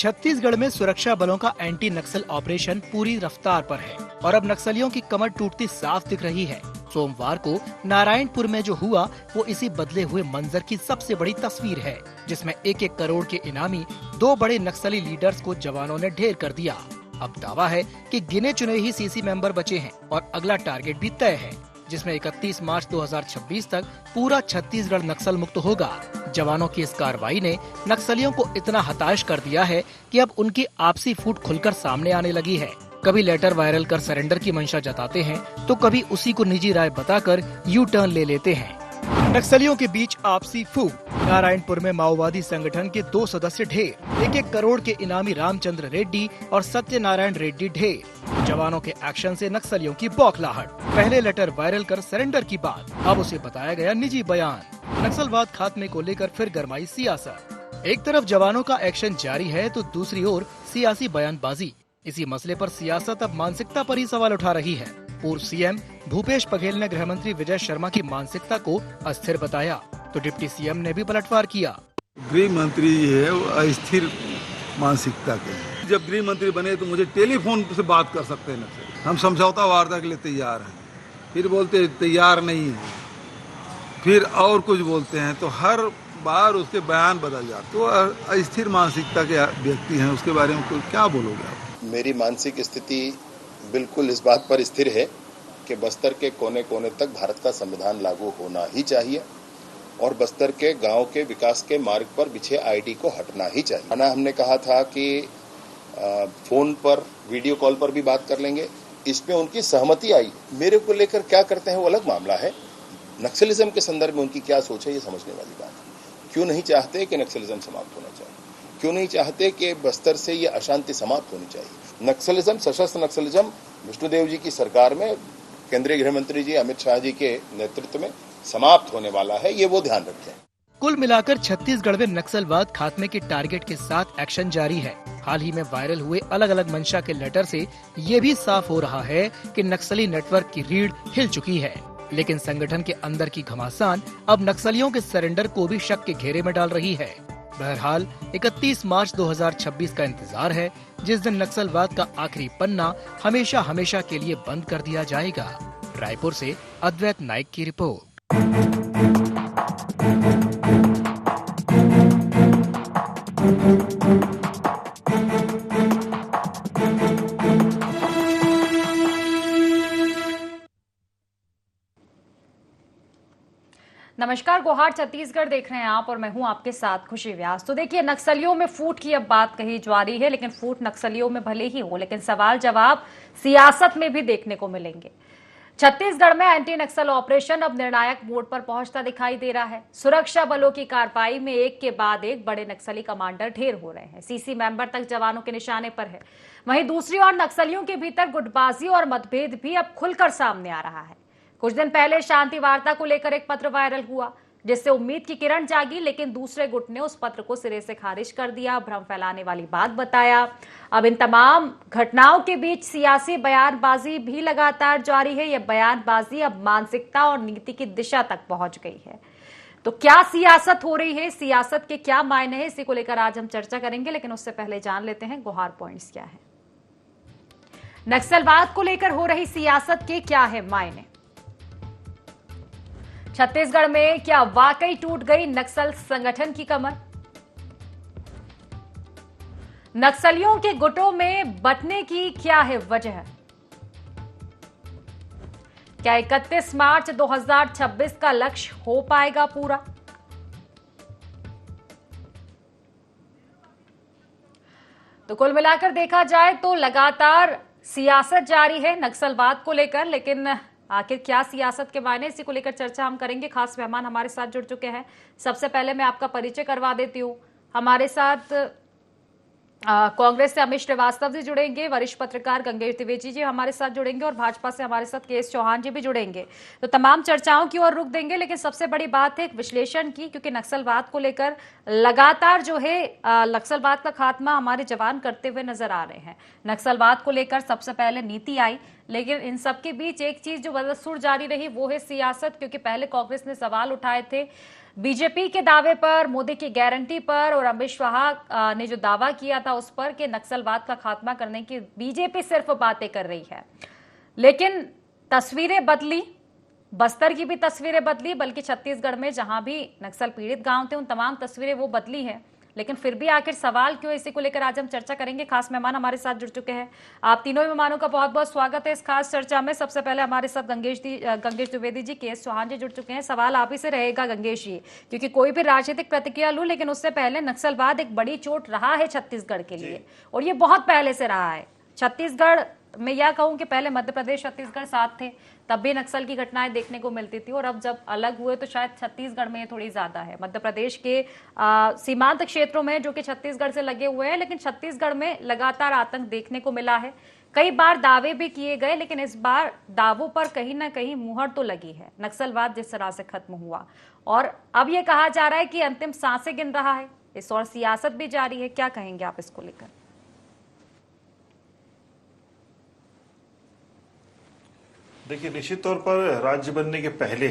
छत्तीसगढ़ में सुरक्षा बलों का एंटी नक्सल ऑपरेशन पूरी रफ्तार पर है और अब नक्सलियों की कमर टूटती साफ दिख रही है। सोमवार को नारायणपुर में जो हुआ वो इसी बदले हुए मंजर की सबसे बड़ी तस्वीर है, जिसमें 1-1 करोड़ के इनामी 2 बड़े नक्सली लीडर्स को जवानों ने ढेर कर दिया। अब दावा है कि गिने चुने ही सीसी मेंबर बचे हैं और अगला टारगेट भी तय है, जिसमें 31 मार्च 2026 तक पूरा छत्तीसगढ़ नक्सल मुक्त होगा। जवानों की इस कार्रवाई ने नक्सलियों को इतना हताश कर दिया है कि अब उनकी आपसी फूट खुलकर सामने आने लगी है। कभी लेटर वायरल कर सरेंडर की मंशा जताते हैं तो कभी उसी को निजी राय बताकर यू टर्न ले लेते हैं। नक्सलियों के बीच आपसी फूट। नारायणपुर में माओवादी संगठन के 2 सदस्य ढेर, 1-1 करोड़ के इनामी रामचंद्र रेड्डी और सत्यनारायण रेड्डी ढेर। जवानों के एक्शन से नक्सलियों की बौखलाहट। पहले लेटर वायरल कर सरेंडर की बात, अब उसे बताया गया निजी बयान। नक्सलवाद खात्मे को लेकर फिर गरमाई सियासत। एक तरफ जवानों का एक्शन जारी है तो दूसरी ओर सियासी बयानबाजी। इसी मसले पर सियासत अब मानसिकता पर ही सवाल उठा रही है। पूर्व सीएम भूपेश बघेल ने गृह मंत्री विजय शर्मा की मानसिकता को अस्थिर बताया तो डिप्टी सीएम ने भी पलटवार किया। गृह मंत्री है वो अस्थिर मानसिकता के। जब गृह मंत्री बने तो मुझे टेलीफोन से बात कर सकते हैं, हम समझौता वार्ता के लिए तैयार हैं, फिर बोलते तैयार नहीं है, फिर और कुछ बोलते हैं, तो हर बार उसके बयान बदल जाते। तो अस्थिर मानसिकता के व्यक्ति हैं, उसके बारे में क्या बोलोगे आप? मेरी मानसिक स्थिति बिल्कुल इस बात पर स्थिर है कि बस्तर के कोने कोने तक भारत का संविधान लागू होना ही चाहिए और बस्तर के गांव के विकास के मार्ग पर बिछे आईडी को हटना ही चाहिए। हमने कहा था कि फोन पर वीडियो कॉल पर भी बात कर लेंगे, इसमें उनकी सहमति आई। मेरे को लेकर क्या करते हैं वो अलग मामला है, नक्सलिज्म के संदर्भ में उनकी क्या सोच है ये समझने वाली बात है। क्यों नहीं चाहते कि नक्सलिज्म समाप्त होना चाहिए, क्यों नहीं चाहते कि बस्तर से ये अशांति समाप्त होनी चाहिए। नक्सलिज्म, सशस्त्र नक्सलिज्म विष्णुदेव जी की सरकार में केंद्रीय गृह मंत्री जी अमित शाह जी के नेतृत्व में समाप्त होने वाला है, ये वो ध्यान रखें। कुल मिलाकर छत्तीसगढ़ में नक्सलवाद खात्मे के टारगेट के साथ एक्शन जारी है। हाल ही में वायरल हुए अलग अलग मंशा के लेटर से ये भी साफ हो रहा है कि नक्सली नेटवर्क की रीढ़ हिल चुकी है। लेकिन संगठन के अंदर की घमासान अब नक्सलियों के सरेंडर को भी शक के घेरे में डाल रही है। बहरहाल 31 मार्च 2026 का इंतजार है, जिस दिन नक्सलवाद का आखिरी पन्ना हमेशा हमेशा के लिए बंद कर दिया जाएगा। रायपुर से अद्वैत नाइक की रिपोर्ट। नमस्कार, गुहार छत्तीसगढ़ देख रहे हैं आप और मैं हूं आपके साथ खुशी व्यास। तो देखिए, नक्सलियों में फूट की अब बात कही जा रही है, लेकिन फूट नक्सलियों में भले ही हो, लेकिन सवाल जवाब सियासत में भी देखने को मिलेंगे। छत्तीसगढ़ में एंटी नक्सल ऑपरेशन अब निर्णायक मोड़ पर पहुंचता दिखाई दे रहा है। सुरक्षा बलों की कार्रवाई में एक के बाद एक बड़े नक्सली कमांडर ढेर हो रहे हैं। सीसी मेंबर तक जवानों के निशाने पर है। वहीं दूसरी ओर नक्सलियों के भीतर गुटबाजी और मतभेद भी अब खुलकर सामने आ रहा है। कुछ दिन पहले शांति वार्ता को लेकर एक पत्र वायरल हुआ, जिससे उम्मीद की किरण जागी, लेकिन दूसरे गुट ने उस पत्र को सिरे से खारिज कर दिया, भ्रम फैलाने वाली बात बताया। अब इन तमाम घटनाओं के बीच सियासी बयानबाजी भी लगातार जारी है। यह बयानबाजी अब मानसिकता और नीति की दिशा तक पहुंच गई है। तो क्या सियासत हो रही है, सियासत के क्या मायने हैं, इसी को लेकर आज हम चर्चा करेंगे, लेकिन उससे पहले जान लेते हैं गुहार पॉइंट्स क्या है। नक्सलवाद को लेकर हो रही सियासत के क्या है मायने? छत्तीसगढ़ में क्या वाकई टूट गई नक्सल संगठन की कमर? नक्सलियों के गुटों में बंटने की क्या है वजह? क्या 31 मार्च 2026 का लक्ष्य हो पाएगा पूरा? तो कुल मिलाकर देखा जाए तो लगातार सियासत जारी है नक्सलवाद को लेकर, लेकिन आखिर क्या सियासत के मायने, इसी को लेकर चर्चा हम करेंगे। खास मेहमान हमारे साथ जुड़ चुके हैं। सबसे पहले मैं आपका परिचय करवा देती हूँ। हमारे साथ कांग्रेस से अमित श्रीवास्तव जी जुड़ेंगे, वरिष्ठ पत्रकार गंगेश द्विवेदी जी हमारे साथ जुड़ेंगे और भाजपा से हमारे साथ के एस चौहान जी भी जुड़ेंगे। तो तमाम चर्चाओं की ओर रुख देंगे, लेकिन सबसे बड़ी बात है विश्लेषण की, क्योंकि नक्सलवाद को लेकर लगातार जो है नक्सलवाद का खात्मा हमारे जवान करते हुए नजर आ रहे हैं। नक्सलवाद को लेकर सबसे पहले नीति आई, लेकिन इन सबके बीच एक चीज जो बदस्तूर जारी रही वो है सियासत, क्योंकि पहले कांग्रेस ने सवाल उठाए थे बीजेपी के दावे पर, मोदी की गारंटी पर और अमित शाह ने जो दावा किया था उस पर कि नक्सलवाद का खात्मा करने की बीजेपी सिर्फ बातें कर रही है, लेकिन तस्वीरें बदली। बस्तर की भी तस्वीरें बदली, बल्कि छत्तीसगढ़ में जहां भी नक्सल पीड़ित गांव थे उन तमाम तस्वीरें वो बदली हैं। लेकिन फिर भी आखिर सवाल क्यों, इसी को लेकर आज हम चर्चा करेंगे। खास मेहमान हमारे साथ जुड़ चुके हैं। आप तीनों मेहमानों का बहुत बहुत स्वागत है इस खास चर्चा में। सबसे पहले हमारे साथ गंगेश द्विवेदी जी, के.एस. चौहान जी जुड़ चुके हैं। सवाल आप ही से रहेगा गंगेश जी, क्योंकि कोई भी राजनीतिक प्रतिक्रिया लूं, लेकिन उससे पहले नक्सलवाद एक बड़ी चोट रहा है छत्तीसगढ़ के लिए, और ये बहुत पहले से रहा है। छत्तीसगढ़ मैं यह कहूं कि पहले मध्य प्रदेश छत्तीसगढ़ साथ थे, तब भी नक्सल की घटनाएं देखने को मिलती थी, और अब जब अलग हुए तो शायद छत्तीसगढ़ में थोड़ी ज्यादा है। मध्य प्रदेश के सीमांत क्षेत्रों में जो कि छत्तीसगढ़ से लगे हुए हैं, लेकिन छत्तीसगढ़ में लगातार आतंक देखने को मिला है। कई बार दावे भी किए गए, लेकिन इस बार दावों पर कहीं ना कहीं मुहर तो लगी है। नक्सलवाद जिस तरह से खत्म हुआ, और अब यह कहा जा रहा है कि अंतिम सांसें गिन रहा है इस, और सियासत भी जारी है। क्या कहेंगे आप इसको लेकर? देखिए, निश्चित तौर पर राज्य बनने के पहले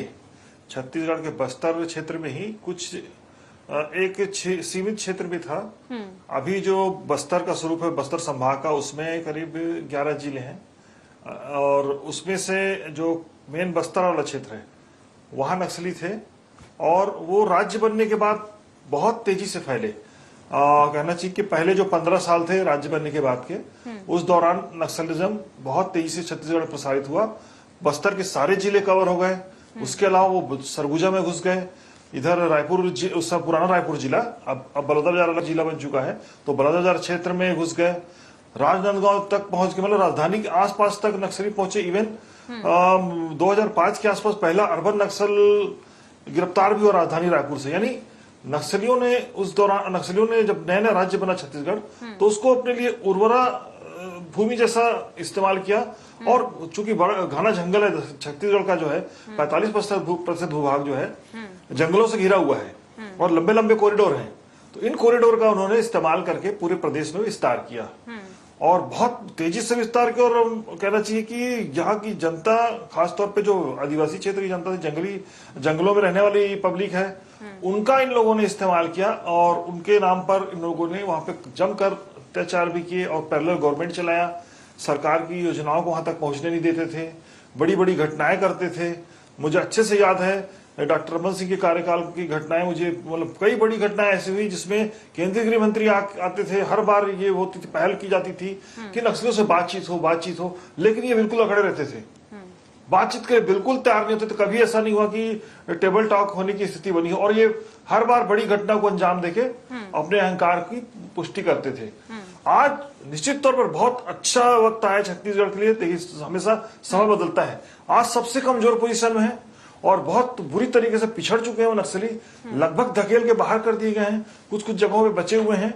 छत्तीसगढ़ के बस्तर क्षेत्र में ही कुछ एक सीमित क्षेत्र भी था। अभी जो बस्तर का स्वरूप है, बस्तर संभाग का, उसमें करीब 11 जिले हैं, और उसमें से जो मेन बस्तर वाला क्षेत्र है वहां नक्सली थे, और वो राज्य बनने के बाद बहुत तेजी से फैले। कहना चाहिए कि पहले जो 15 साल थे राज्य बनने के बाद के, उस दौरान नक्सलिज्म बहुत तेजी से छत्तीसगढ़ में प्रसारित हुआ। बस्तर के सारे जिले कवर हो गए, उसके अलावा वो सरगुजा में घुस गए। इधर रायपुर, उसका पुराना रायपुर जिला अब बलौदाबाजार अलग जिला बन चुका है, तो बलौदाबाजार क्षेत्र में घुस गए। राजनांदगांव तक पहुंच गए, मतलब राजधानी के आसपास तक नक्सली पहुंचे। इवन 2005 के आसपास पहला अर्बन नक्सल गिरफ्तार भी हुआ राजधानी रायपुर से। यानी नक्सलियों ने उस दौरान, नक्सलियों ने जब नया नया राज्य बना छत्तीसगढ़, तो उसको अपने लिए उर्वरा भूमि जैसा इस्तेमाल किया। और चूंकि घना जंगल है छत्तीसगढ़ का, जो है 45% भूभाग जो है जंगलों से घिरा हुआ है, और लंबे लंबे कॉरिडोर हैं, तो इन कॉरिडोर का उन्होंने इस्तेमाल करके पूरे प्रदेश में विस्तार किया, और बहुत तेजी से विस्तार किया। और कहना चाहिए कि यहाँ की जनता, खासतौर पे जो आदिवासी क्षेत्र की जनता थी, जंगलों में रहने वाली पब्लिक है, उनका इन लोगों ने इस्तेमाल किया, और उनके नाम पर इन लोगों ने वहां पे जमकर अत्याचार भी किए, और पैरेलल गवर्नमेंट चलाया। सरकार की योजनाओं को वहां तक पहुंचने नहीं देते थे, बड़ी बड़ी घटनाएं करते थे। मुझे अच्छे से याद है डॉक्टर रमन सिंह के कार्यकाल की घटनाएं, मुझे मतलब कई बड़ी घटनाएं ऐसी हुई जिसमें केंद्रीय गृह मंत्री आते थे। हर बार ये होती थी, पहल की जाती थी कि नक्सलियों से बातचीत हो, लेकिन ये बिल्कुल अकड़े रहते थे, बातचीत के बिल्कुल तैयार नहीं होते थे। कभी ऐसा नहीं हुआ कि टेबल टॉक होने की स्थिति बनी हो, और ये हर बार बड़ी घटना को अंजाम देके अपने अहंकार की पुष्टि करते थे। आज निश्चित तौर पर बहुत अच्छा वक्त आया छत्तीसगढ़ के लिए। देखिए, हमेशा समय बदलता है। आज सबसे कमजोर पोजीशन में है, और बहुत बुरी तरीके से पिछड़ चुके हैं वो नक्सली, लगभग धकेल के बाहर कर दिए गए हैं। कुछ कुछ जगहों पे बचे हुए हैं,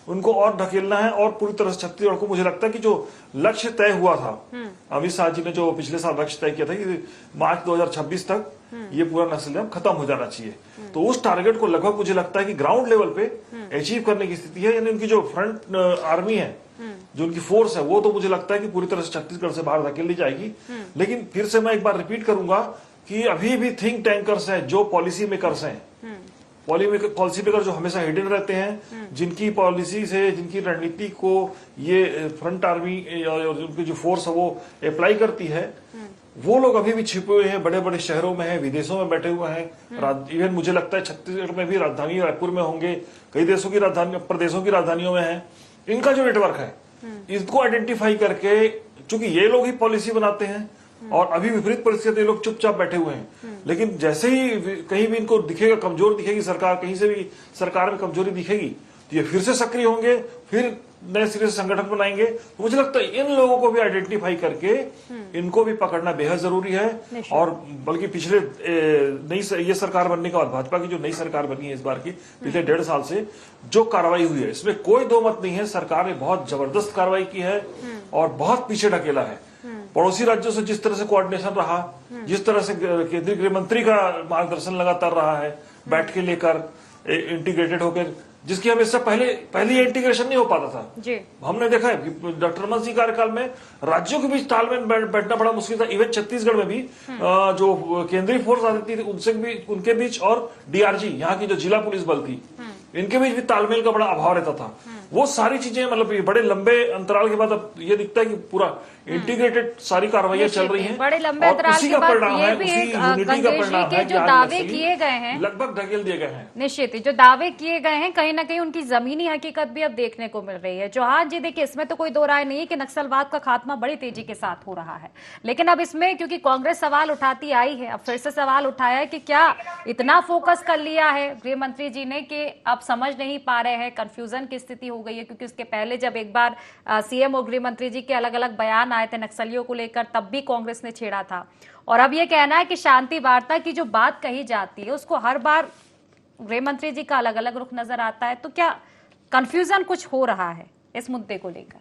उनको और ढकेलना है, और पूरी तरह से छत्तीसगढ़ को, मुझे लगता है कि जो लक्ष्य तय हुआ था, अमित शाह जी ने जो पिछले साल लक्ष्य तय किया था कि मार्च 2026 तक ये पूरा नक्सलिज्म खत्म हो जाना चाहिए, तो उस टारगेट को लगभग मुझे लगता है कि ग्राउंड लेवल पे अचीव करने की स्थिति है। यानी उनकी जो फ्रंट आर्मी है, जो उनकी फोर्स है, वो तो मुझे लगता है कि पूरी तरह से छत्तीसगढ़ से बाहर धकेल दी जाएगी। लेकिन फिर से मैं एक बार रिपीट करूंगा कि अभी भी थिंक टैंकर्स हैं, जो पॉलिसी मेकर्स हैं, पॉलिसी मेकर जो हमेशा हिडन रहते हैं, जिनकी पॉलिसी से, जिनकी रणनीति को ये फ्रंट आर्मी और उनकी जो फोर्स है वो अप्लाई करती है, वो लोग अभी भी छिपे हुए हैं, बड़े बड़े शहरों में हैं, विदेशों में बैठे हुए हैं। इवन मुझे लगता है छत्तीसगढ़ में भी राजधानी रायपुर में होंगे, कई देशों की राजधानी, प्रदेशों की राजधानियों में है। इनका जो नेटवर्क है, इसको आइडेंटिफाई करके, चूंकि ये लोग ही पॉलिसी बनाते हैं, और अभी विपरीत परिस्थिति लोग चुपचाप बैठे हुए हैं। लेकिन जैसे ही कहीं भी इनको दिखेगा, कमजोर दिखेगी सरकार, कहीं से भी सरकार में कमजोरी दिखेगी, तो ये फिर से सक्रिय होंगे, फिर नए सिरे से संगठन बनाएंगे। तो मुझे लगता है इन लोगों को भी आइडेंटिफाई करके इनको भी पकड़ना बेहद जरूरी है। और बल्कि पिछले नई ये सरकार बनने के बाद, भाजपा की जो नई सरकार बनी है इस बार की, पिछले 1.5 साल से जो कार्रवाई हुई है, इसमें कोई दो मत नहीं है, सरकार ने बहुत जबरदस्त कार्रवाई की है और बहुत पीछे ढकेला है। पड़ोसी राज्यों से जिस तरह से कोऑर्डिनेशन रहा, जिस तरह से केंद्रीय गृह मंत्री का मार्गदर्शन लगातार रहा है, बैठ के लेकर, इंटीग्रेटेड होकर, जिसकी हमें इससे पहले ये इंटीग्रेशन नहीं हो पाता था जी। हमने देखा है कि डॉक्टर रमन सिंह कार्यकाल में राज्यों के बीच तालमेल बैठना बड़ा मुश्किल था। इवन छत्तीसगढ़ में भी जो केंद्रीय फोर्स आती थी उनके बीच और डीआरजी, यहाँ की जो जिला पुलिस बल थी, इनके बीच भी तालमेल का बड़ा अभाव रहता था। वो सारी चीजें मतलब ये बड़े लंबे अंतराल के बाद अब ये दिखता है कि पूरा इंटीग्रेटेड सारी कार्रवाइयां चल रही हैं। बड़े लंबे अंतराल के बाद ये भी एक गंगेश जी के जो दावे किए गए हैं लगभग ढकेल दिए गए हैं। निश्चित ही जो दावे किए गए हैं कहीं ना कहीं उनकी जमीनी हकीकत भी अब देखने को मिल रही है। चौहान जी देखिए, इसमें तो कोई दो राय नहीं है कि नक्सलवाद का खात्मा बड़ी तेजी के साथ हो रहा है, लेकिन अब इसमें क्योंकि कांग्रेस सवाल उठाती आई है, अब फिर से सवाल उठाया है कि क्या इतना फोकस कर लिया है गृह मंत्री जी ने कि अब समझ नहीं पा रहे हैं, कंफ्यूजन की स्थिति हो गई है। क्योंकि उसके पहले जब एक बार सीएम और गृह मंत्री जी के अलग अलग बयान आए थे नक्सलियों को लेकर, तब भी कांग्रेस ने छेड़ा था, और अब ये कहना है कि शांति वार्ता की जो बात कही जाती है उसको हर बार गृह मंत्री जी का अलग अलग रुख नजर आता है। तो क्या कंफ्यूजन कुछ हो रहा है इस मुद्दे को लेकर?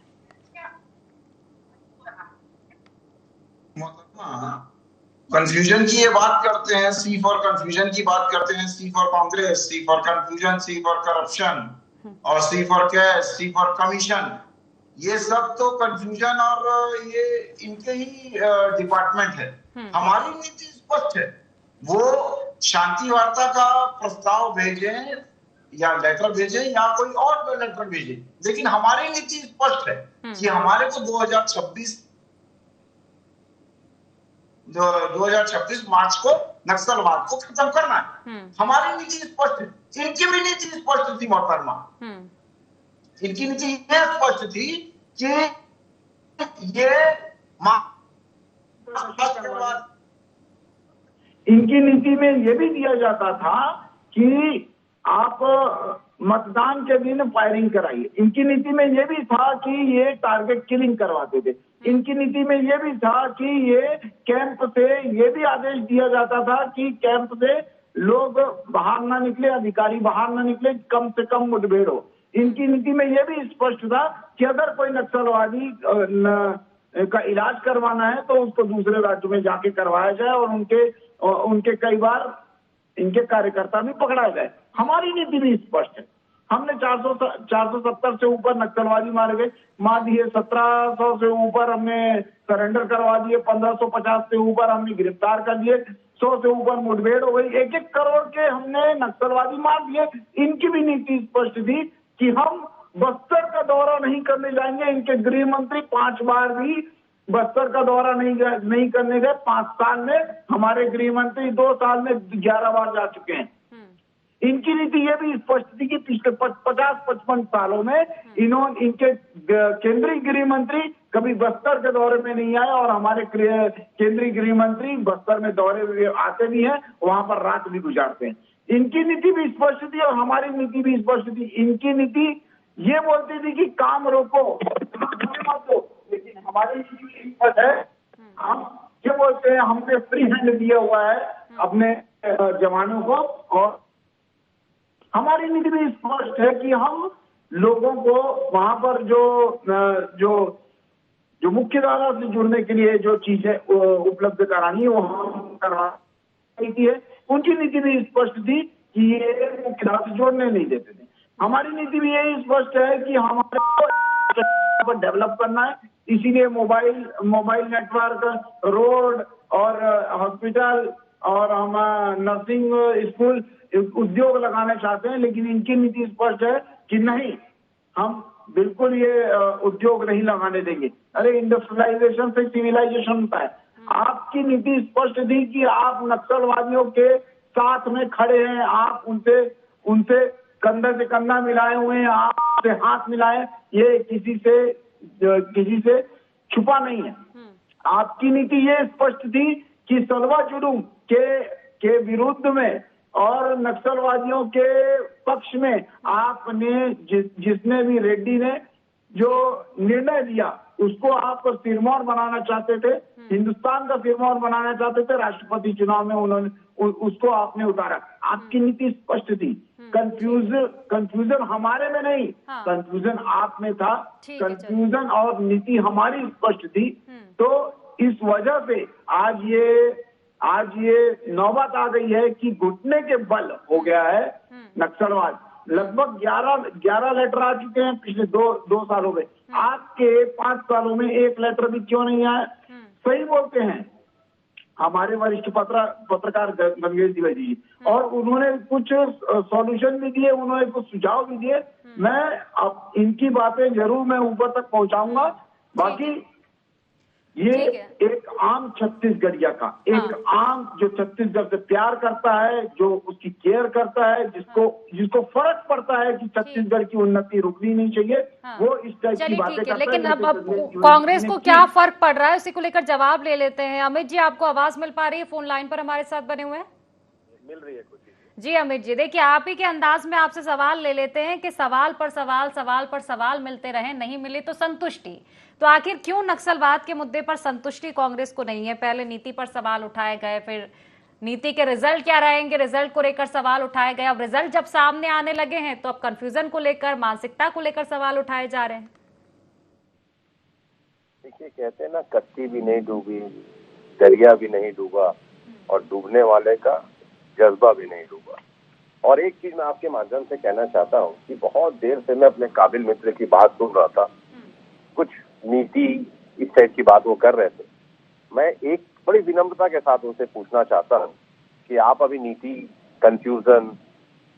कंफ्यूजन की ये बात करते हैं, सी फॉर कंफ्यूजन की बात करते हैं, C for Congress, C for confusion, C for corruption और C for cash, C for commission. ये सब तो कंफ्यूजन और ये इनके ही डिपार्टमेंट है। हमारी नीति स्पष्ट है, वो शांति वार्ता का प्रस्ताव भेजें या लेटर भेजें या कोई और लेटर भेजें, लेकिन हमारी नीति स्पष्ट है कि हमारे को 2026 मार्च को नक्सलवाद को खत्म करना है। हमारी नीति स्पष्ट है, इनकी भी नीति स्पष्ट थी मोहतरमा। इनकी नीति ये स्पष्ट थी कि ये इनकी नीति में ये भी दिया जाता था कि आप मतदान के दिन फायरिंग कराइए। इनकी नीति में ये भी था कि ये टारगेट किलिंग करवाते थे। इनकी नीति में ये भी था कि ये कैंप से ये भी आदेश दिया जाता था कि कैंप से लोग बाहर ना निकले, अधिकारी बाहर ना निकले, कम से कम मुठभेड़ हो। इनकी नीति में यह भी स्पष्ट था कि अगर कोई नक्सलवादी का इलाज करवाना है तो उसको दूसरे राज्य में जाके करवाया जाए और उनके कई बार इनके कार्यकर्ता भी पकड़ाए गए। हमारी नीति भी स्पष्ट है। हमने 470 से ऊपर नक्सलवादी मार दिए, 1700 से ऊपर हमने सरेंडर करवा दिए, 1550 से ऊपर हमने गिरफ्तार कर दिए, 100 से ऊपर मुठभेड़ हो गई, 1-1 करोड़ के हमने नक्सलवादी मार दिए। इनकी भी नीति स्पष्ट थी कि हम बस्तर का दौरा नहीं करने जाएंगे। इनके गृह मंत्री 5 बार भी बस्तर का दौरा नहीं करने गए। 5 साल में हमारे गृह मंत्री 2 साल में 11 बार जा चुके हैं। इनकी नीति ये भी स्पष्ट थी कि पिछले 50-55 सालों में इनके केंद्रीय गृह मंत्री कभी बस्तर के दौरे में नहीं आए और हमारे केंद्रीय गृह मंत्री बस्तर में दौरे आते भी हैं, वहां पर रात भी गुजारते हैं। इनकी नीति भी स्पष्ट थी और हमारी नीति भी स्पष्ट थी। इनकी नीति ये बोलती थी कि काम रोको, लेकिन हमारी नीति स्पष्ट है। हम ये बोलते हैं, हमने फ्री हैंड दिया हुआ है अपने जवानों को, और हमारी नीति भी स्पष्ट है कि हम लोगों को वहां पर जो मुख्य धारा से जुड़ने के लिए जो चीजें उपलब्ध करानी है वो हम करवा नीति है। उनकी नीति भी स्पष्ट थी कि ये मुख्य धारा से जोड़ने नहीं देते थे। हमारी नीति भी यही स्पष्ट है कि हमारे को डेवलप करना है, इसीलिए मोबाइल नेटवर्क, रोड और हॉस्पिटल और हम नर्सिंग स्कूल उद्योग लगाना चाहते हैं। लेकिन इनकी नीति स्पष्ट है कि नहीं, हम बिल्कुल ये उद्योग नहीं लगाने देंगे। अरे इंडस्ट्रियलाइजेशन से सिविलाइजेशन होता है। आपकी नीति स्पष्ट थी कि आप नक्सलवादियों के साथ में खड़े हैं, आप उनसे कंधे से कंधा मिलाए हुए हैं, आप उनसे हाथ मिलाए, ये किसी से छुपा नहीं है। आपकी नीति ये स्पष्ट थी कि सलवा जुलूम के विरुद्ध में और नक्सलवादियों के पक्ष में आपने जिसने भी रेड्डी ने जो निर्णय लिया उसको आप सिरमौर बनाना चाहते थे, हिंदुस्तान का सिरमौर बनाना चाहते थे। राष्ट्रपति चुनाव में उन्होंने उसको आपने उतारा। आपकी नीति स्पष्ट थी। कंफ्यूजन हमारे में नहीं, कंफ्यूजन आप में था। कंफ्यूजन और नीति हमारी स्पष्ट थी। तो इस वजह से आज ये आज ये नौबत आ गई है कि घुटने के बल हो गया है नक्सलवाद। लगभग 11 लेटर आ चुके हैं पिछले दो सालों में। आज के 5 सालों में एक लेटर भी क्यों नहीं आया? सही बोलते हैं हमारे वरिष्ठ पत्रकार गंगेश द्विवेदी जी, और उन्होंने कुछ सॉल्यूशन भी दिए, उन्होंने कुछ सुझाव भी दिए। मैं अब इनकी बातें जरूर मैं ऊपर तक पहुंचाऊंगा। बाकी ये एक आम छत्तीसगढ़िया का एक आम जो छत्तीसगढ़ से प्यार करता है, जो उसकी केयर करता है, जिसको फर्क पड़ता है कि छत्तीसगढ़ की उन्नति रुकनी नहीं चाहिए, वो इस टाइप की बातें करता है। लेकिन अब कांग्रेस को क्या फर्क पड़ रहा है, उसी को लेकर जवाब ले लेते हैं। अमित जी, आपको आवाज मिल पा रही है? फोन लाइन पर हमारे साथ बने हुए हैं। मिल रही है कुछ जी अमित जी, देखिए आप ही के अंदाज में आपसे सवाल ले लेते हैं कि सवाल पर सवाल मिलते रहे, नहीं मिले तो संतुष्टि। तो आखिर क्यों नक्सलवाद के मुद्दे पर संतुष्टि कांग्रेस को नहीं है? पहले नीति पर सवाल उठाए गए, फिर नीति के रिजल्ट क्या रहेंगे, रिजल्ट को लेकर सवाल उठाए गए। अब रिजल्ट जब सामने आने लगे हैं तो अब कंफ्यूजन को लेकर, मानसिकता को लेकर सवाल उठाए जा रहे हैं। देखिए, कहते हैं ना, कश्ती भी नहीं डूबी, दरिया भी नहीं डूबा, और डूबने वाले का जज्बा भी नहीं डूबा। और एक चीज मैं आपके माध्यम से कहना चाहता हूँ कि बहुत देर से मैं अपने काबिल मित्र की बात सुन रहा था, कुछ नीति इस टाइप की बात वो कर रहे थे। मैं एक बड़ी विनम्रता के साथ उनसे पूछना चाहता हूँ कि आप अभी नीति, confusion,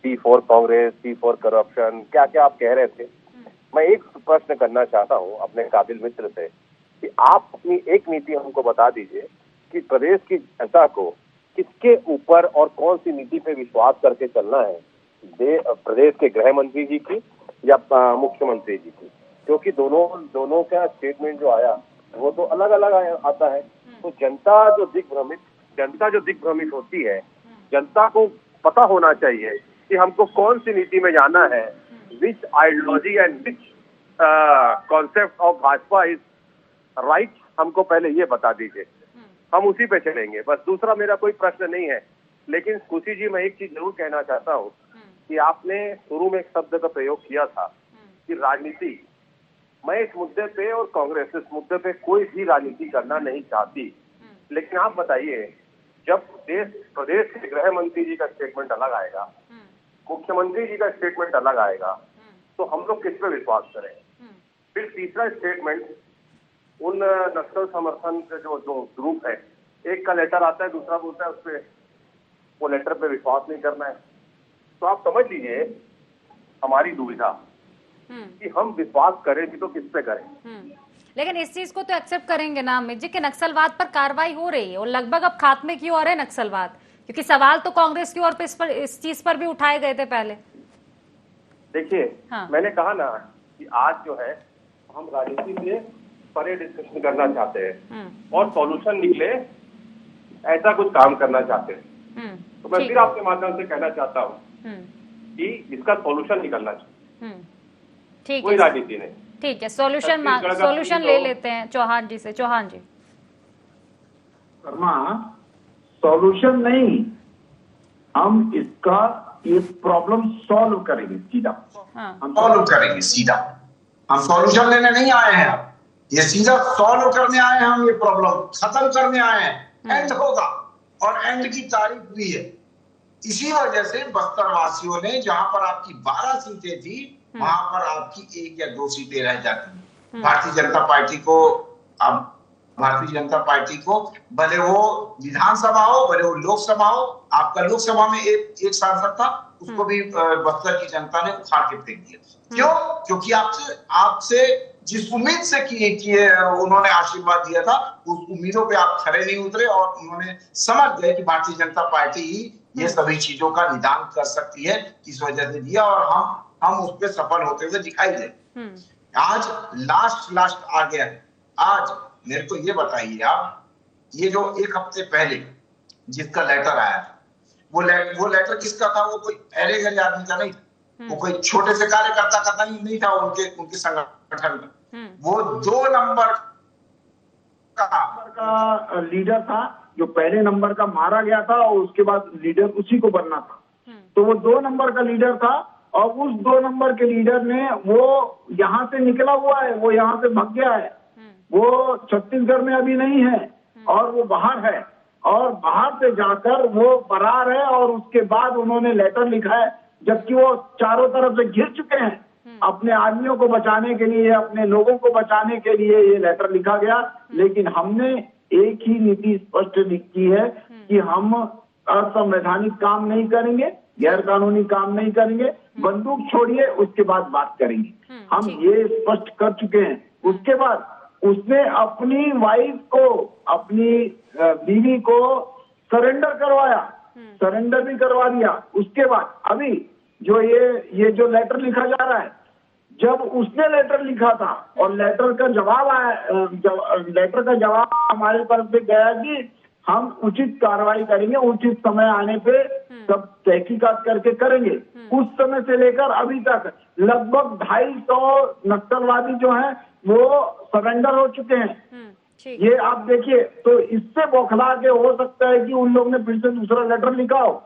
C for Congress, C for corruption, क्या क्या आप कह रहे थे। मैं एक प्रश्न करना चाहता हूँ अपने काबिल मित्र से कि आप अपनी एक नीति हमको बता दीजिए कि प्रदेश की जनता को किसके ऊपर और कौन सी नीति पे विश्वास करके चलना है, प्रदेश के गृह मंत्री जी की या मुख्यमंत्री जी की? क्योंकि दोनों का स्टेटमेंट जो आया वो तो अलग अलग आता है। तो जनता जो दिग्भ्रमित होती है, जनता को पता होना चाहिए कि हमको कौन सी नीति में जाना है, which ideology and which concept of Bhajpa is right. हमको पहले ये बता दीजिए, हम उसी पे चलेंगे। बस दूसरा मेरा कोई प्रश्न नहीं है। लेकिन खुशी जी, मैं एक चीज जरूर कहना चाहता हूँ कि आपने शुरू में एक शब्द का प्रयोग किया था कि राजनीति। मैं इस मुद्दे पे और कांग्रेस इस मुद्दे पे कोई भी राजनीति करना नहीं चाहती। लेकिन आप बताइए, जब प्रदेश के गृह मंत्री जी का स्टेटमेंट अलग आएगा, मुख्यमंत्री जी का स्टेटमेंट अलग आएगा, तो हम लोग किस पे विश्वास करें? फिर तीसरा स्टेटमेंट उन नक्सल समर्थन के जो ग्रुप है, एक का लेटर आता है, दूसरा बोलता है उस पे वो लेटर पे विश्वास नहीं करना है। तो आप समझ लीजिए हमारी दुविधा कि हम विश्वास करें भी तो किस पे करें। लेकिन इस चीज को तो एक्सेप्ट करेंगे ना अमित जी कि नक्सलवाद पर कार्रवाई हो रही है और लगभग अब खात्मे की ओर है नक्सलवाद, क्योंकि सवाल तो कांग्रेस की ओर पे इस चीज पर भी उठाए गए थे पहले। देखिए, मैंने कहा ना कि आज जो है हम राजनीति से परे डिस्कशन करना चाहते हैं और सॉल्यूशन निकले ऐसा कुछ काम करना चाहते हैं। तो मैं फिर आपके माध्यम से कहना चाहता हूँ कि इसका सॉल्यूशन निकलना चाहिए, ठीक कोई राजनीति नहीं। ठीक है, सॉल्यूशन ले लेते हैं चौहान जी से। चौहान जी, शर्मा, सॉल्यूशन नहीं, हम इसका एक प्रॉब्लम सॉल्व करेंगे सीधा। हम सॉल्व करेंगे सीधा, हम सॉल्यूशन लेने नहीं आए हैं, ये सीधा सॉल्व करने आए हैं। हम ये प्रॉब्लम खत्म करने आए हैं। एंड होगा और एंड की तारीख भी है। इसी वजह से बस्तर वासियों ने, जहां पर आपकी 12 सीटें थी, वहां पर आपकी 1 या 2 सीटें रह जाती। भारतीय जनता पार्टी को भले वो विधानसभा हो, भले वो लोकसभा हो, आपका लोकसभा में एक सांसद था, उसको भी बस्तर की जनता ने उखाड़ के फेंक दिया। क्यों? क्योंकि आपसे जिस उम्मीद से किए उन्होंने आशीर्वाद दिया था, उस उम्मीदों पे आप खरे नहीं उतरे और उन्होंने समझ गए कि भारतीय जनता पार्टी ही ये सभी चीजों का निदान कर सकती है, इस वजह से दिया और हम उस पर सफल होते हुए दिखाई दे। आज लास्ट आ गया है। आज मेरे को ये बताइए आप, ये जो 1 हफ्ते पहले जिसका लेटर आया था, वो लेटर किसका था? वो कोई अरे गरीब आदमी का नहीं था, वो कोई छोटे से कार्यकर्ता का नहीं था उनके संगठन में। वो 2 नंबर का लीडर था, जो पहले नंबर का मारा गया था और उसके बाद लीडर उसी को बनना था। तो वो 2 नंबर का लीडर था और उस 2 नंबर के लीडर ने, वो यहाँ से निकला हुआ है, वो यहाँ से भाग गया है, वो छत्तीसगढ़ में अभी नहीं है और वो बाहर है। और बाहर से जाकर वो फरार है और उसके बाद उन्होंने लेटर लिखा है, जबकि वो चारों तरफ से घिर चुके हैं। अपने आदमियों को बचाने के लिए, अपने लोगों को बचाने के लिए ये लेटर लिखा गया, लेकिन हमने एक ही नीति स्पष्ट की है कि हम असंवैधानिक काम नहीं करेंगे, गैर कानूनी काम नहीं करेंगे, बंदूक छोड़िए उसके बाद बात करेंगे। हम ये स्पष्ट कर चुके हैं। उसके बाद उसने अपनी वाइफ को, अपनी बीवी को सरेंडर करवाया, सरेंडर भी करवा दिया। उसके बाद अभी जो ये जो लेटर लिखा जा रहा है, जब उसने लेटर लिखा था और लेटर का जवाब आया, लेटर का जवाब हमारे तरफ से गया कि हम उचित कार्रवाई करेंगे, उचित समय आने पे सब तहकीकात करके करेंगे। उस समय से लेकर अभी तक लगभग 250 नक्सलवादी जो हैं वो सरेंडर हो चुके हैं। ये आप देखिए, तो इससे बौखला के हो सकता है कि उन लोग ने फिर से दूसरा लेटर लिखा हो,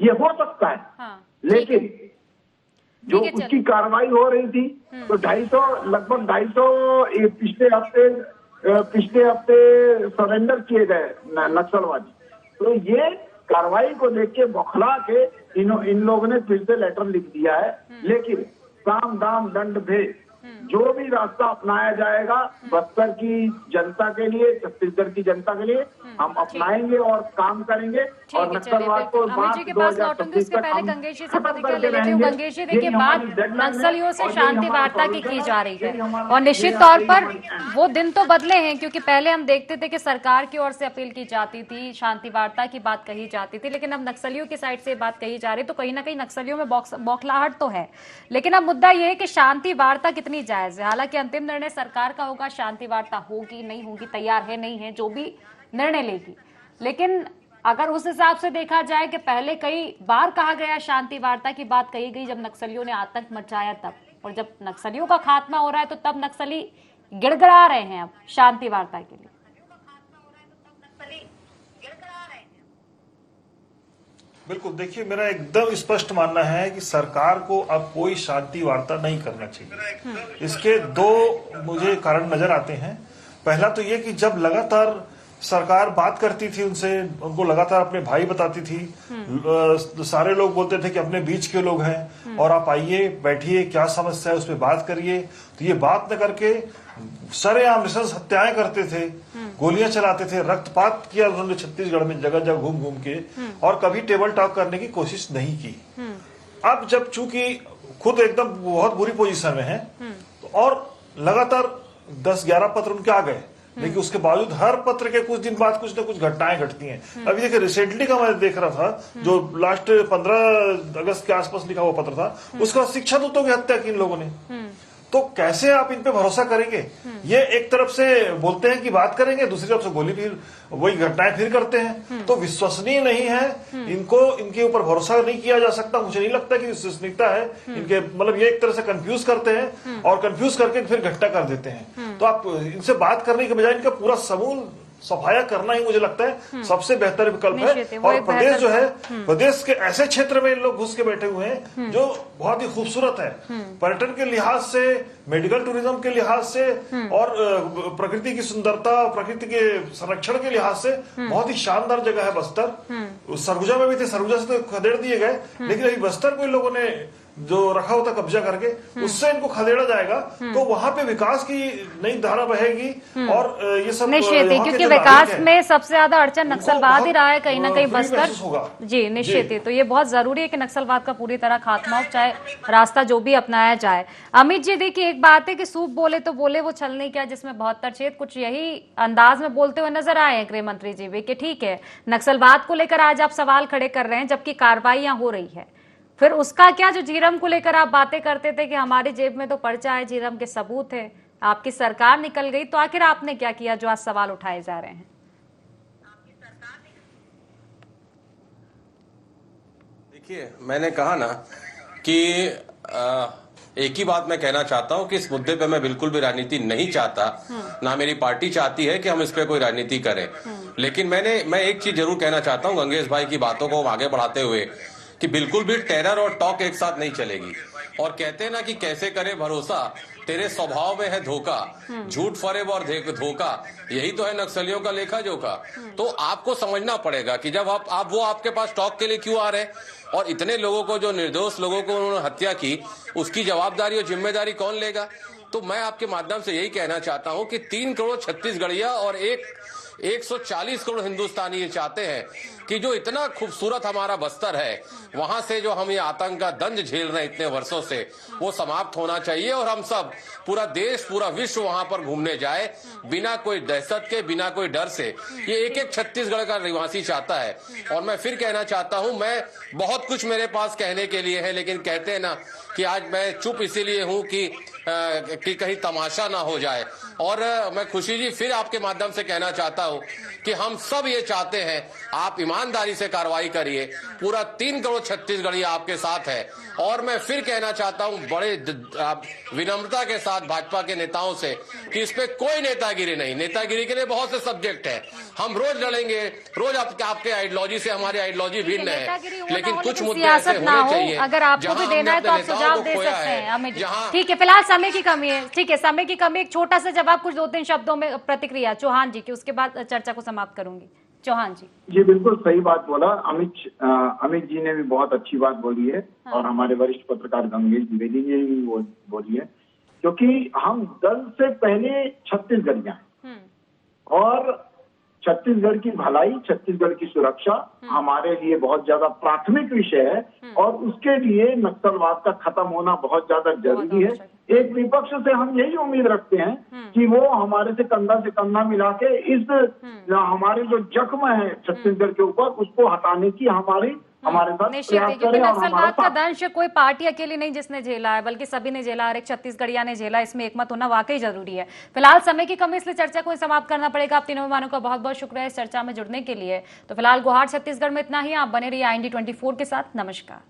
ये हो सकता है। लेकिन जो उसकी कार्रवाई हो रही थी तो 250, लगभग 250 पिछले हफ्ते सरेंडर किए गए नक्सलवादी। तो ये कार्रवाई को देख के बौखला के इन लोगों ने फिर से लेटर लिख दिया है। लेकिन साम दाम दंड भेद जो भी रास्ता अपनाया जाएगा बस्तर की जनता के लिए, छत्तीसगढ़ की जनता के लिए हम अपनाएंगे और काम करेंगे। और नक्सलवाद को अमित जी के पास लौटूंगी, उसके पहले गंगेश जी से प्रतिक्रिया ले लेती हूँ। गंगेश जी, देखिए बात नक्सलियों से शांति वार्ता की जा रही है और निश्चित तौर पर वो दिन तो बदले हैं, क्योंकि पहले हम देखते थे कि सरकार की ओर से अपील की जाती थी, शांति वार्ता की बात कही जाती थी, लेकिन अब नक्सलियों की साइड से बात कही जा रही, तो कहीं ना कहीं नक्सलियों में बौखलाहट तो है। लेकिन अब मुद्दा यह है कि शांति वार्ता कितनी जायज है। हालांकि अंतिम निर्णय सरकार का होगा, शांति वार्ता होगी नहीं होगी, तैयार है नहीं है, जो भी निर्णय लेगी। लेकिन अगर उस हिसाब से देखा जाए कि पहले कई बार कहा गया शांति वार्ता की बात कही गई जब नक्सलियों ने आतंक मचाया तब, और जब नक्सलियों का खात्मा हो रहा है तो तब नक्सली गिड़गिड़ा रहे हैं अब शांति वार्ता के लिए। बिल्कुल, देखिए मेरा एकदम स्पष्ट मानना है कि सरकार को अब कोई शांति वार्ता नहीं करना चाहिए। इसके दो मुझे कारण नजर आते हैं। पहला तो ये कि जब लगातार सरकार बात करती थी उनसे, उनको लगातार अपने भाई बताती थी, सारे लोग बोलते थे कि अपने बीच के लोग हैं और आप आइए बैठिए, क्या समस्या है उस पर बात करिए, तो ये बात न करके सरेआम नृशंस हत्याएं करते थे, गोलियां चलाते थे, रक्तपात किया उन्होंने छत्तीसगढ़ में जगह जगह घूम घूम के, और कभी टेबल टॉक करने की कोशिश नहीं की। अब जब चूंकि खुद एकदम बहुत बुरी पोजीशन में है तो और लगातार 10-11 पत्र उनके आ गए, लेकिन उसके बावजूद हर पत्र के कुछ दिन बाद कुछ न कुछ घटनाएं घटती हैं। अभी देखिए रिसेंटली का मैं देख रहा था, जो लास्ट 15 अगस्त के आसपास लिखा हुआ पत्र था, उसका शिक्षा दूतों की हत्या की इन लोगों ने। तो कैसे आप इन पे भरोसा करेंगे? ये एक तरफ से बोलते हैं कि बात करेंगे, दूसरी तरफ से गोली फिर वही घटनाएं फिर करते हैं, तो विश्वसनीय नहीं है। इनको इनके ऊपर भरोसा नहीं किया जा सकता। मुझे नहीं लगता कि विश्वसनीयता है इनके, मतलब ये एक तरह से कंफ्यूज करते हैं और कंफ्यूज करके फिर घटना कर देते हैं। तो आप इनसे बात करने के बजाय इनका पूरा समूल सफाया करना ही मुझे लगता है सबसे बेहतर विकल्प है। और प्रदेश जो है, प्रदेश के ऐसे क्षेत्र में इन लोग घुस के बैठे हुए हैं जो बहुत ही खूबसूरत है, पर्यटन के लिहाज से, मेडिकल टूरिज्म के लिहाज से और प्रकृति की सुंदरता, प्रकृति के संरक्षण के लिहाज से बहुत ही शानदार जगह है बस्तर। सरगुजा में भी थे, सरगुजा से तो खदेड़ दिए गए, लेकिन अभी बस्तर को इन लोगों ने जो रखा होता कब्जा करके उससे इनको खदेड़ा जाएगा, तो वहां पे विकास की नई धारा बहेगी। और ये सब निश्चित ही, क्योंकि विकास में सबसे ज्यादा अड़चन नक्सलवाद ही रहा है कहीं ना कहीं बस्तर। जी निश्चित ही, तो ये बहुत जरूरी है कि नक्सलवाद का पूरी तरह खात्मा हो, चाहे रास्ता जो भी अपनाया जाए। अमित जी देखिए, एक बात है कि सूप बोले तो बोले वो छल नहीं किया जिसमें 72 छेद, कुछ यही अंदाज में बोलते हुए नजर आए हैं गृह मंत्री जी भी कि ठीक है नक्सलवाद को लेकर आज आप सवाल खड़े कर रहे हैं जबकि कार्रवाइयां हो रही है, फिर उसका क्या? जो झीरम को लेकर आप बातें करते थे कि हमारी जेब में तो पर्चा है, झीरम के सबूत है, आपकी सरकार निकल गई, तो आखिर आपने क्या किया जो आज सवाल उठाए जा रहे हैं? देखिए, मैंने कहा ना कि एक ही बात मैं कहना चाहता हूं कि इस मुद्दे पे मैं बिल्कुल भी राजनीति नहीं चाहता, ना मेरी पार्टी चाहती है कि हम इस पे कोई राजनीति करें। लेकिन मैं एक चीज जरूर कहना चाहता हूं गंगेश भाई की बातों को आगे बढ़ाते हुए कि बिल्कुल भी टेरर और टॉक एक साथ नहीं चलेगी। और कहते हैं ना कि कैसे करे भरोसा, तेरे स्वभाव में है धोखा, झूठ फरेब और धोखा, यही तो है नक्सलियों का लेखा जोखा। तो आपको समझना पड़ेगा कि जब आप वो आपके पास टॉक के लिए क्यों आ रहे हैं, और इतने लोगों को, जो निर्दोष लोगों को उन्होंने हत्या की, उसकी जवाबदारी और जिम्मेदारी कौन लेगा। तो मैं आपके माध्यम से यही कहना चाहता हूं कि 3 करोड़ छत्तीसगढ़िया और 140 करोड़ हिंदुस्तानी ये चाहते हैं कि जो इतना खूबसूरत हमारा बस्तर है, वहां से जो हम ये आतंक का दंड झेल रहे हैं इतने वर्षों से, वो समाप्त होना चाहिए और हम सब, पूरा देश, पूरा विश्व वहां पर घूमने जाए बिना कोई दहशत के, बिना कोई डर से। ये एक छत्तीसगढ़ का निवासी चाहता है। और मैं फिर कहना चाहता हूं, मैं बहुत कुछ मेरे पास कहने के लिए है, लेकिन कहते हैं ना कि आज मैं चुप इसीलिए हूं कि कहीं तमाशा ना हो जाए। और मैं खुशी जी फिर आपके माध्यम से कहना चाहता हूं कि हम सब ये चाहते हैं, आप ईमानदारी से कार्रवाई करिए, पूरा 3 करोड़ छत्तीसगढ़ी आपके साथ है। और मैं फिर कहना चाहता हूं बड़े विनम्रता के साथ भाजपा के नेताओं से कि इस पे कोई नेतागिरी नहीं, नेतागिरी के लिए बहुत से सब्जेक्ट हैं, हम रोज लड़ेंगे, रोज आपके आइडियोलॉजी से हमारी आइडियोलॉजी भिन्न है, लेकिन कुछ मुद्दे ऐसे होने चाहिए। अगर आपको भी देना है तो आप सुझाव दे सकते हैं अमित जी। ठीक है, फिलहाल समय की कमी है। ठीक है, समय की कमी, एक छोटा सा जवाब, कुछ 2-3 शब्दों में प्रतिक्रिया चौहान जी की, उसके बाद चर्चा को समाप्त करूंगी। चौहान जी। जी बिल्कुल सही बात बोला अमित जी ने भी बहुत अच्छी बात बोली है। हाँ। और हमारे वरिष्ठ पत्रकार गंगेश द्विवेदी ने भी वो बोली है, क्योंकि हम दल से पहले छत्तीसगढ़ियां हैं और छत्तीसगढ़ की भलाई, छत्तीसगढ़ की सुरक्षा हमारे लिए बहुत ज्यादा प्राथमिक विषय है और उसके लिए नक्सलवाद का खत्म होना बहुत ज्यादा जरूरी है। एक विपक्ष से हम यही उम्मीद रखते हैं कि वो हमारे से कंधा मिला के इस हमारे जो जख्म है छत्तीसगढ़ के ऊपर, उसको हटाने की हमारे साथ प्रयास करें। नक्सलवाद का दंश कोई पार्टी अकेली नहीं जिसने झेला है, बल्कि सभी ने झेला, हर एक छत्तीसगढ़िया ने झेला, इसमें एकमत होना वाकई जरूरी है। फिलहाल समय की कमी, इसलिए चर्चा को समाप्त करना पड़ेगा। आप तीनों मेहमानों का बहुत बहुत शुक्रिया इस चर्चा में जुड़ने के लिए। तो फिलहाल गुहार छत्तीसगढ़ में इतना ही। आप बने रहिए IND 24 के साथ। नमस्कार।